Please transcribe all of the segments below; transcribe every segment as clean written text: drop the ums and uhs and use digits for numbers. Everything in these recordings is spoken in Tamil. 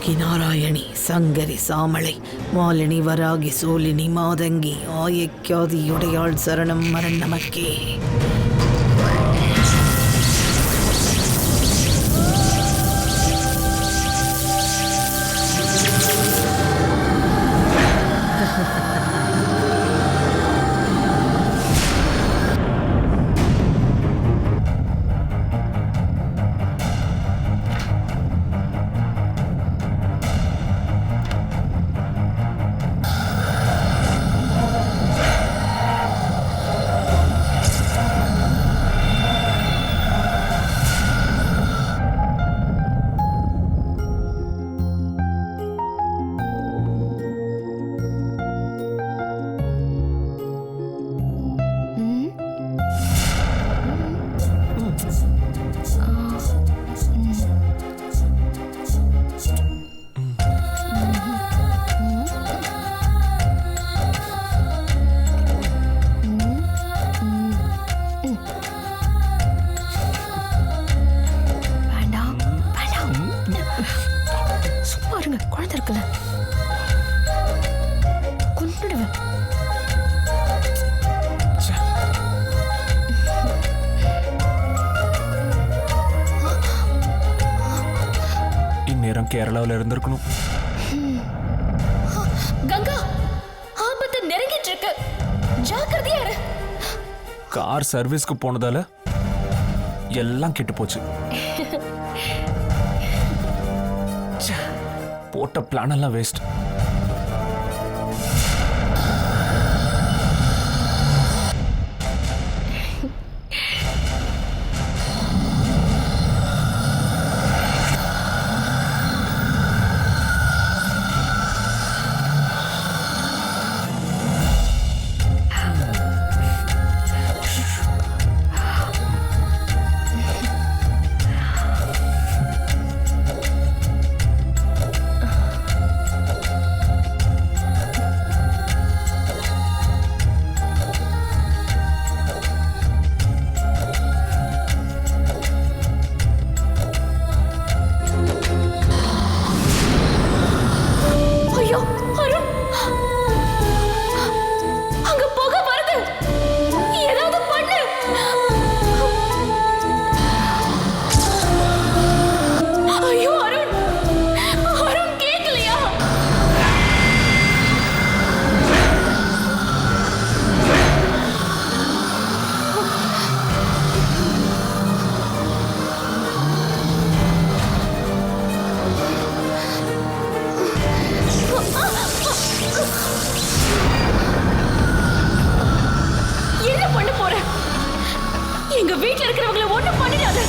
யோகி நாராயணி சங்கரி சாமளை மாலினி வராகி சோலினி மாதங்கி ஆயக்கியாதியுடையாள் சரணம் மரண் நமக்கே. குழந்தை இருக்குல்ல கொண்டுடுவேன். இந்நேரம் கேரளாவில் இருந்திருக்கணும். கங்கா, ஆபத்து நெருங்கிட்டு இருக்கு, ஜாக்கிரதையா இரு. கார் சர்வீஸ்க்கு போனதால எல்லாம் கெட்டு போச்சு. போட்ட பிளான் எல்லாம் வேஸ்ட். எங்க வீட்டுல இருக்கிறவங்களை ஒண்ணும் பண்ணிடாத.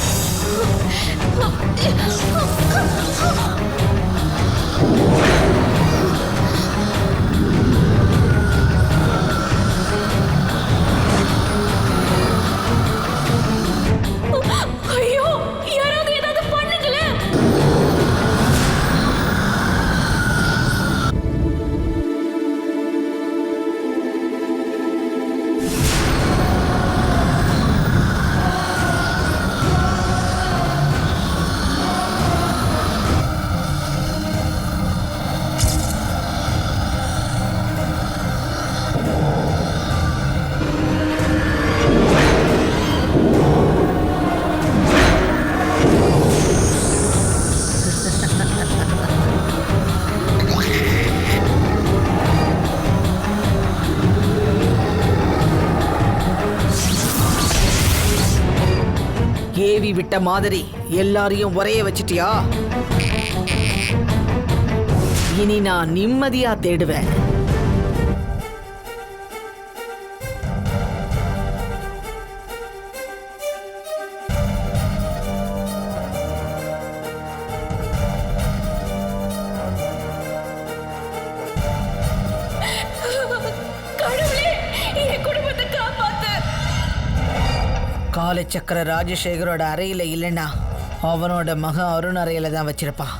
ஐயோ, யாராவது ஏதாவது பண்ணுங்களே. ஏவி விட்ட மாதிரி எல்லாரையும் ஒரே வச்சிட்டியா? இனி நான் நிம்மதியா தேடுவேன். காலச்சக்கர ராஜசேகரோட அறையில இல்லைன்னா அவனோட மக அருண் அறையில தான் வச்சிருப்பான்.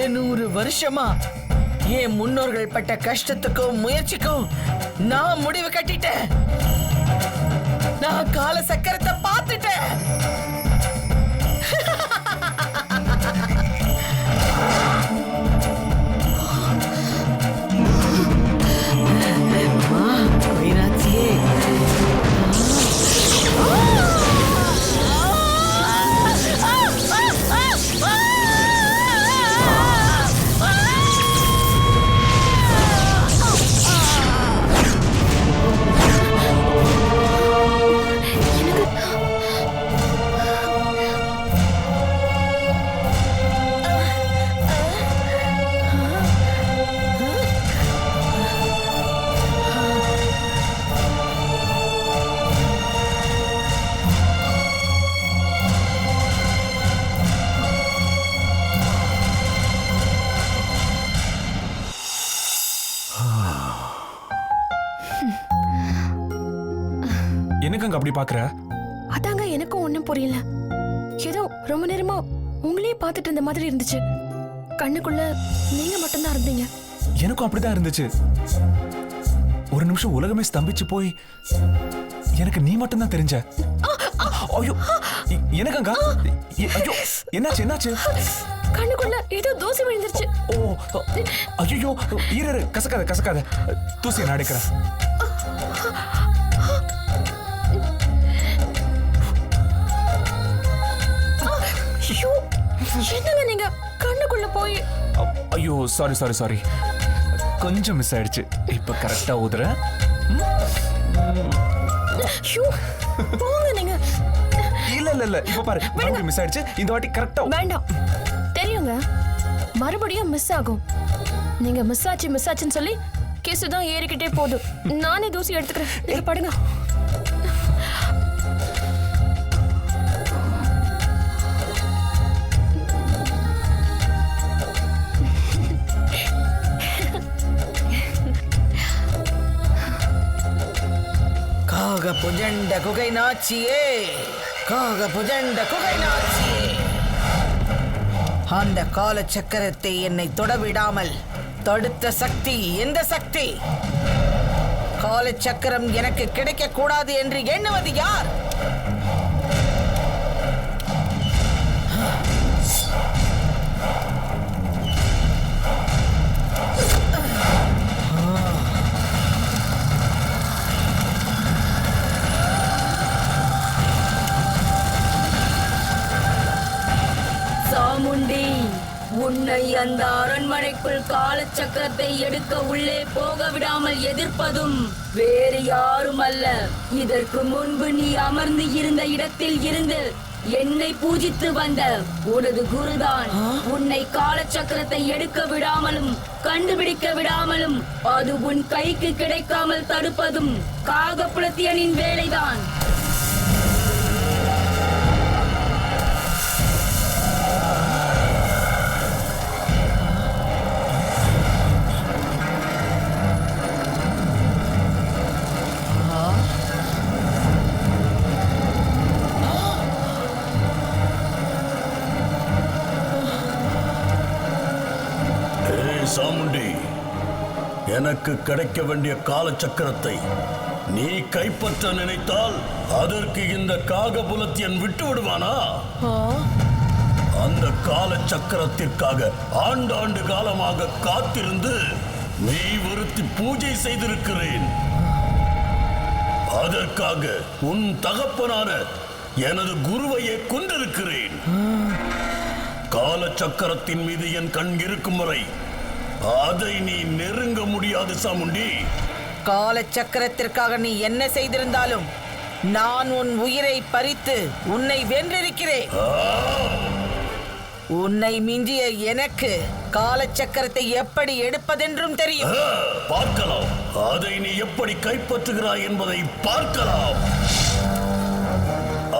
700 வருஷமா என் முன்னோர்கள் பட்ட கஷ்டத்துக்கும் முயற்சிக்கும் நான் முடிவு கட்டிட்டேன். நான் கால சக்கரத்தை பார்த்துட்டேன். மீனாட்சியே, எனக்கு அங்க அப்படி பாக்குற? அதாங்க எனக்கும் ஒண்ணும் புரியல. ஏதோ ரொம்ப நேரமா உங்களையே பார்த்துட்டு இருந்த மாதிரி இருந்துச்சு. கண்ணுக்குள்ள நீங்க மட்டும்தான் இருந்தீங்க. எனக்கும் அப்படிதான் இருந்துச்சு. ஒரு நிமிஷம் உலகமே ஸ்தம்பிச்சு போய் எனக்கு நீ மட்டும்தான் தெரிஞ்ச. ஐயோ, எனக்கங்க ஐயோ, என்னாச்சு என்னாச்சு? கண்ணுக்குள்ள ஏதோ தூசி விழுந்துருச்சு. ஓ, ஐயோ, ஈரரு, கசக்காத கசக்காத, தூசியை நான் எடுக்கிறேன். ஐயோ, என்னங்க நீங்க கண்ணுக்குள்ள போய். ஐயோ, சாரி சாரி சாரி, கொஞ்சம் மிஸ் ஆயிடுச்சு. இப்ப கரெக்டா ஊதுற. ஐயோ, போங்க நீங்க. இல்ல இல்ல இல்ல, இப்ப பாரு, மறுபடியும் மிஸ் ஆயிடுச்சு. இந்த வாட்டி கரெக்டா. வேண்டாம், தெரியுங்க மறுபடியும் மிஸ் ஆகும். நீங்க மிஸ் ஆச்சுன்னு சொல்லி கேஸ் தான் ஏறிக்கிட்டே போகுது. நானே தூசி எடுத்துக்கிறேன், நீங்க படுங்க. காக புஜண்ட குகை நாச்சியே, காக புஜண்ட குகை நாச்சியே, அந்த கால சக்கரத்தை என்னை தொடவிடாமல் தடுத்த சக்தி எந்த சக்தி? கால சக்கரம் எனக்கு கிடைக்க கூடாது என்று எண்ணுவது யார்? சாமுண்டி, உன்னை அந்த அரண்மனைக்குள் காலச்சக்கரத்தை எடுக்க உள்ளே போக விடாமல் எதிர்ப்பதும் வேறு யாரும் அல்ல, இதற்கு முன்பு நீ அமர்ந்து இருந்த இடத்தில் இருந்து என்னை பூஜித்து வந்த உனது குருதான். உன்னை காலச்சக்கரத்தை எடுக்க விடாமலும் கண்டுபிடிக்க விடாமலும் அது உன் கைக்கு கிடைக்காமல் தடுப்பதும் காகபுலத்தியனின் வேலைதான். சாமுண்டி, எனக்கு கிடைக்க வேண்டிய காலச்சக்கரத்தை நீ கைப்பற்ற நினைத்தால் அதற்கு இந்த காகபுலத்தியன் விட்டு விடுவானா? அந்த காலச்சக்கரத்திற்காக ஆண்டாண்டு காலமாக காத்திருந்து நீ வருத்தி பூஜை செய்திருக்கிறேன். அதற்காக உன் தகப்பனான எனது குருவையே கொண்டிருக்கிறேன். காலச்சக்கரத்தின் மீது என் கண் இருக்கும் வரை அதை நீ நெருங்க முடியாது சாமுண்டி. கால சக்கரத்திற்காக நீ என்ன செய்திருந்தாலும் நான் உன் உயிரை பறித்து உன்னை வென்றிருக்கிறேன். உன்னை மிஞ்சிய எனக்கு காலச்சக்கரத்தை எப்படி எடுப்பதென்றும் தெரியும். பார்க்கலாம், அதை நீ எப்படி கைப்பற்றுகிறாய் என்பதை பார்க்கலாம்.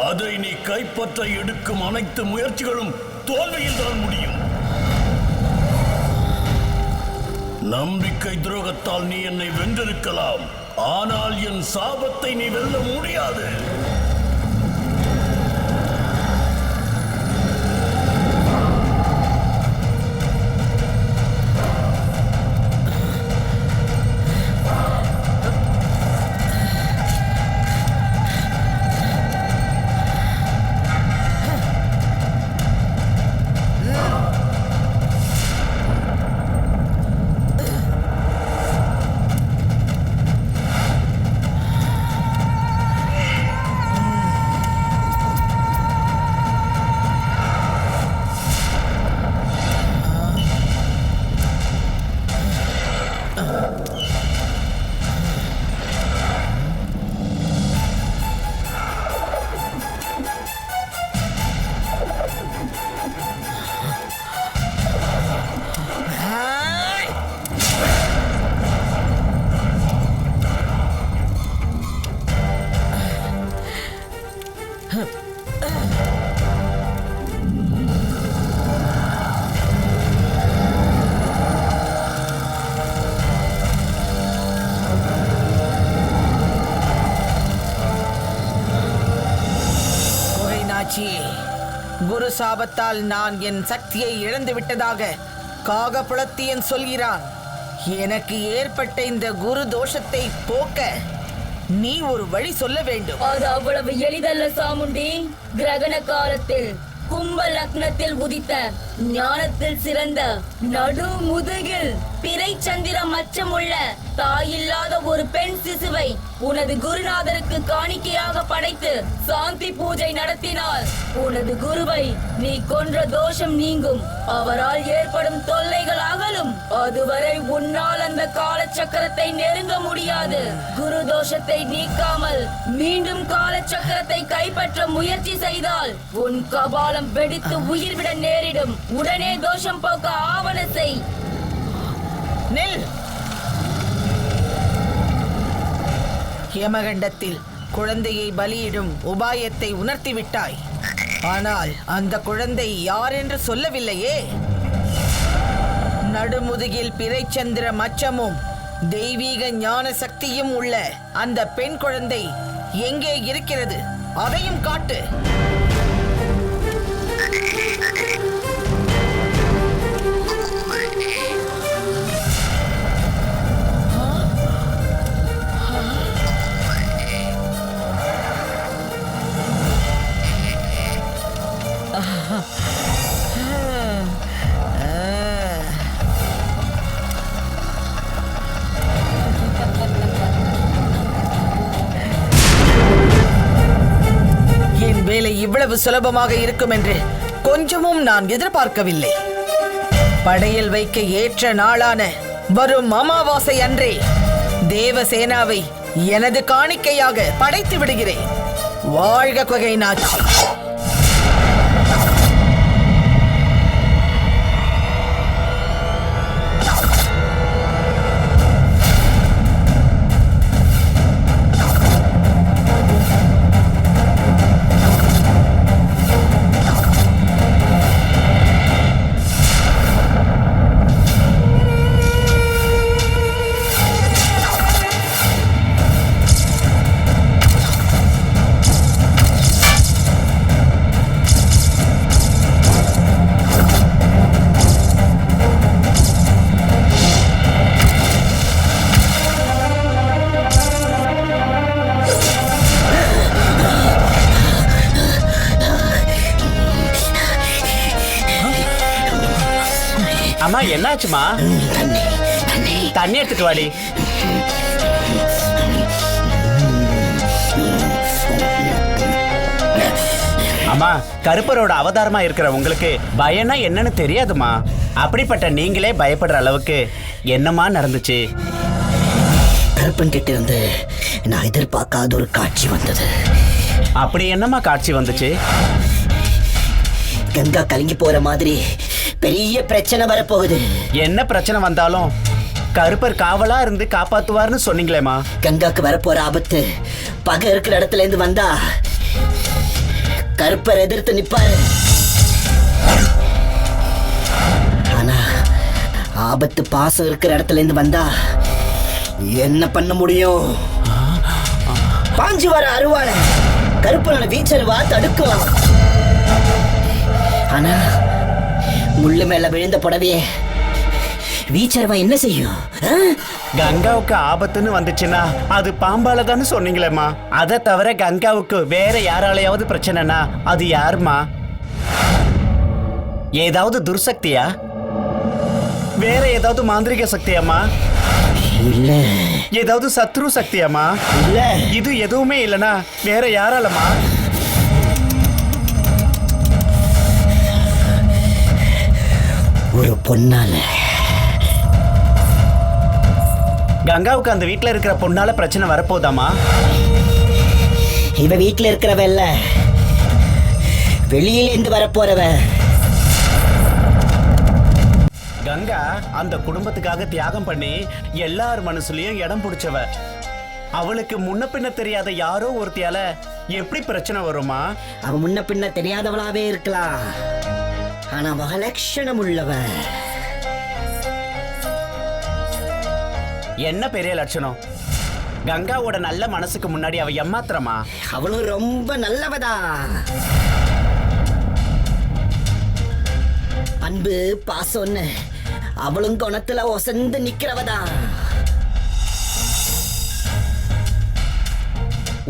அதை நீ கைப்பற்ற எடுக்கும் அனைத்து முயற்சிகளும் தோல்வியில் தான் முடியும். நம்பிக்கை துரோகத்தால் நீ என்னை வென்றிருக்கலாம், ஆனால் என் சாபத்தை நீ வெல்ல முடியாது. மீனாட்சியே, குரு சாபத்தால் நான் என் சக்தியை இழந்து விட்டதாக காகபுலத்தியன் சொல்கிறான். எனக்கு ஏற்பட்ட இந்த குரு தோஷத்தை போக்க நீ ஒரு வழி சொல்ல வேண்டும். அது அவ்வளவு எளிதல்ல சாமுண்டி. கிரகண காலத்தில் கும்ப லக்னத்தில் உதித்த ஞானத்தில் சிறந்த நடு முதுகில் பிறை சந்திர மச்சமுள்ள தாயில்லாத ஒரு பெண் சிசுவை உனது குருநாதருக்கு காணிக்கையாக படைத்து சாந்தி பூஜை நடத்தினால் உனது குருவை நீ கொன்ற தோஷம் நீங்கும், அவரால் ஏற்படும் தொல்லைகள் அகலும். அதுவரை உன்னால் அந்த காலச்சக்கரத்தை நெருங்க முடியாது. குரு தோஷத்தை நீக்காமல் மீண்டும் காலச்சக்கரத்தை கைப்பற்ற முயற்சி செய்தால் உன் கபாலம் வெடித்து உயிர்விட நேரிடும். உடனே தோஷம் போக்க ஆவண செய். நெல். யமகண்டத்தில் குழந்தையை பலியிடும் உபாயத்தை உணர்த்திவிட்டாய். ஆனால் அந்த குழந்தை யார் என்று சொல்லவில்லையே. நடுமுதுகில் பிறைச்சந்திர மச்சமும் தெய்வீக ஞான சக்தியும் உள்ள அந்த பெண் குழந்தை எங்கே இருக்கிறது? அதையும் காட்டு. என் வேலை இவ்வளவு சுலபமாக இருக்கும் என்று கொஞ்சமும் நான் எதிர்பார்க்கவில்லை. படையில் வைக்க ஏற்ற நாளான வரும் அமாவாசை அன்றே தேவசேனாவை எனது காணிக்கையாக படைத்து விடுகிறேன். வாழ்க குகை நாச்சி. அம்மா என்னாச்சுமா? தண்ணி எடுத்துட்டு வாடி. அம்மா, கருப்பரோட அவதாரமா இருக்கிற உங்களுக்கு பயம்னா என்னன்னு தெரியாதுமா. அப்படிப்பட்ட நீங்களே பயப்படுற அளவுக்கு என்னமா நடந்துச்சு? கருப்பன் கிட்ட இருந்து நான் எதிர்பார்க்காத ஒரு காட்சி வந்தது. அப்படி என்னமா காட்சி வந்துச்சு? கங்கா கலங்கி போற மாதிரி பெரிய பிரச்சனை வரப்போகுது. என்ன பிரச்சனை வந்தாலும் கருப்பர் காவலா இருந்து காப்பாத்துவார்னு சொன்னீங்களேமா. கங்காக்கு வரப்போற ஆபத்து பகை இருக்கிற இடத்துல இருந்து வந்தா கருப்பர் எதிர்த்து நிப்பாரு. ஆனா ஆபத்து பாசம் இருக்கிற இடத்துல இருந்து வந்தா என்ன பண்ண முடியும்? பாஞ்சு வர அருவாள கருப்பனோட வீச்சருவா தடுக்கும். ஆனா முள்ளு மேல விழுந்த புடவையே வீச்சருவா என்ன செய்யும்? கங்காவுக்கு ஆபத்துன்னு வந்துச்சுன்னா அது பாம்பால தானே சொன்னீங்களேம்மா. அதை தவிர கங்காவுக்கு வேற யாராலையாவது பிரச்சனைனா அது யாருமா? ஏதாவது துர்சக்தியா? வேற ஏதாவது மாந்திரிக சக்தியாமா? இல்ல. ஏதாவது சத்ரு சக்தியாமா? இல்ல. இது எதுவுமே இல்லனா வேற யாராலமா? ஒரு பொண்ணால. கங்காவுக்கு அந்த வீட்டுல இருக்கிற பொண்ணால பிரச்சனை வரப்போதாமா? இவ வீட்டுல இருக்கிறவ இல்ல, வெளியில இருந்து வரப்போறவ. கங்கா அந்த குடும்பத்துக்காக தியாகம் பண்ணி எல்லார் மனசுலயும் இடம் பிடிச்சவ. அவளுக்கு முன்ன பின்ன தெரியாத யாரோ ஒருத்தியால எப்படி பிரச்சனை வருமா? அவ முன்ன பின்ன தெரியாதவளாவே இருக்கலாம், ஆனா மகலட்சணம் உள்ளவ. என்ன பெரிய லட்சணம்? கங்காவோட நல்ல மனசுக்கு முன்னாடி அவ ஏமாத்திரமா? அவளும் ரொம்ப நல்லவதா. அன்பு பாசம்னு அவளும் குணத்துல ஒசந்து நிக்கிறவதான்.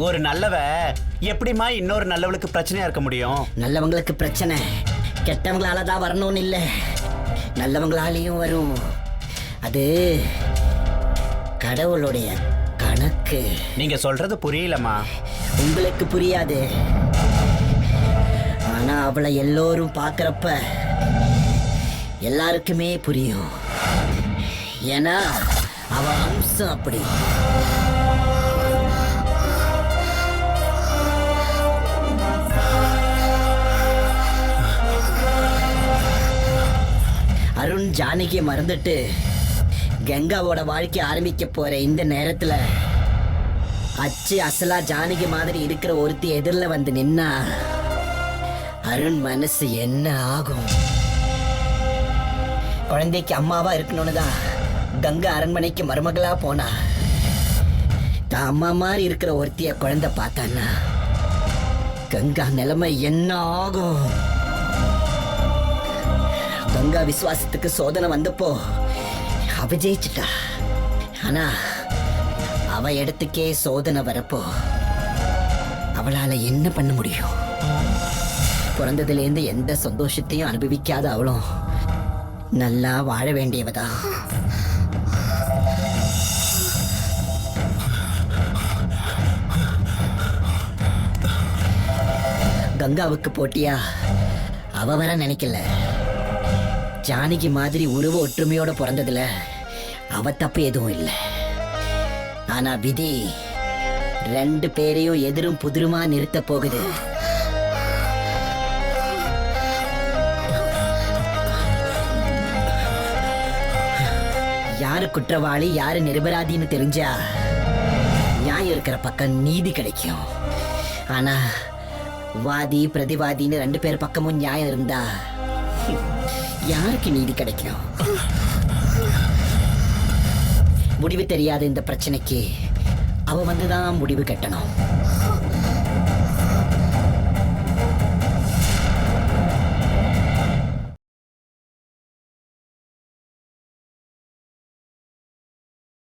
ஒரு நல்லவ எப்படிமா இன்னொரு நல்லவளுக்கு பிரச்சனையா இருக்க முடியும்? நல்லவங்களுக்கு பிரச்சனை கெட்டவங்களால தான் வரணும்னு இல்லை, நல்லவங்களாலேயும் வரும். அது கடவுளுடைய கணக்கு. நீங்க சொல்றது புரியலம்மா. உங்களுக்கு புரியாது, ஆனா அவளை எல்லோரும் பார்க்கறப்ப எல்லாருக்குமே புரியும். ஏன்னா அவ அம்சம் அப்படி. அருண் ஜானகியை மறந்துட்டு கங்காவோட வாழ்க்கை ஆரம்பிக்க போற இந்த நேரத்துல அச்சு அசலா ஜானகி மாதிரி இருக்கிற ஒருத்தி எதிரில் வந்து நின்னா அருண் மனசு என்ன ஆகும்? குழந்தைக்கு அம்மாவா இருக்கணும்னு தான் கங்கா அரண்மனைக்கு மருமகளா போனா. தான் அம்மா மாதிரி இருக்கிற ஒருத்திய குழந்தை பார்த்தான்னா கங்கா நிலைமை என்ன ஆகும்? கங்கா விசுவாசத்துக்கு சோதனை வந்தப்போ அவ ஜெயிச்சிட்டா. ஆனா அவ இடத்துக்கே சோதனை வரப்போ அவளால என்ன பண்ண முடியும்? பிறந்ததுலேருந்து எந்த சந்தோஷத்தையும் அனுபவிக்காத அவளும் நல்லா வாழ வேண்டியவதான். கங்காவுக்கு போட்டியா அவ வர நினைக்கல. ஜானகி மாதிரி உருவ ஒற்றுமையோட பிறந்ததுல அவ தப்பு எதுவும் இல்லை. ஆனா விதி ரெண்டு பேரையும் எதிரும் புதிருமா நிறுத்த போகுது. யாரு குற்றவாளி யாரு நிரபராதின்னு தெரிஞ்சா நியாயம் இருக்கிற பக்கம் நீதி கிடைக்கும். ஆனா வாதி பிரதிவாதின்னு ரெண்டு பேர் பக்கமும் நியாயம் இருந்தா யாருக்கு நீதி கிடைக்கும்? முடிவு தெரியாத இந்த பிரச்சனைக்கு அவ வந்துதான் முடிவு கட்டணும்.